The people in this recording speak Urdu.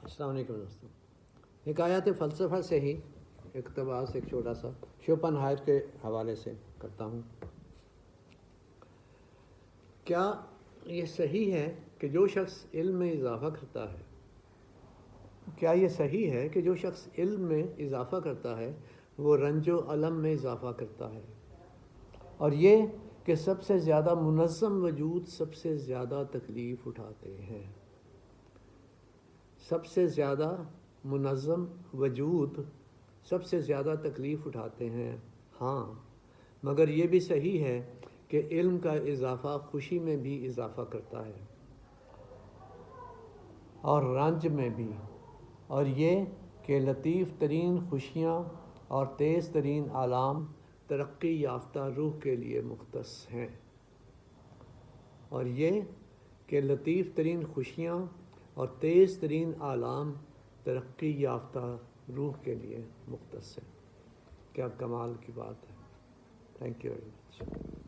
السلام علیکم دوستوں، ایک آیات فلسفہ سے ہی اقتباس ایک چھوٹا سا شوپن ہائر کے حوالے سے کرتا ہوں۔ کیا یہ صحیح ہے کہ جو شخص علم میں اضافہ کرتا ہے وہ رنج و الم میں اضافہ کرتا ہے، اور یہ کہ سب سے زیادہ منظم وجود سب سے زیادہ تکلیف اٹھاتے ہیں۔ سب سے زیادہ منظم وجود سب سے زیادہ تکلیف اٹھاتے ہیں، ہاں، مگر یہ بھی صحیح ہے کہ علم کا اضافہ خوشی میں بھی اضافہ کرتا ہے اور رنج میں بھی، اور یہ کہ لطیف ترین خوشیاں اور تیز ترین آلام ترقی یافتہ روح کے لیے مختص ہیں، اور یہ کہ لطیف ترین خوشیاں اور تیز ترین آلام ترقی یافتہ روح کے لیے مختص ہیں۔ کیا کمال کی بات ہے۔ Thank you very much.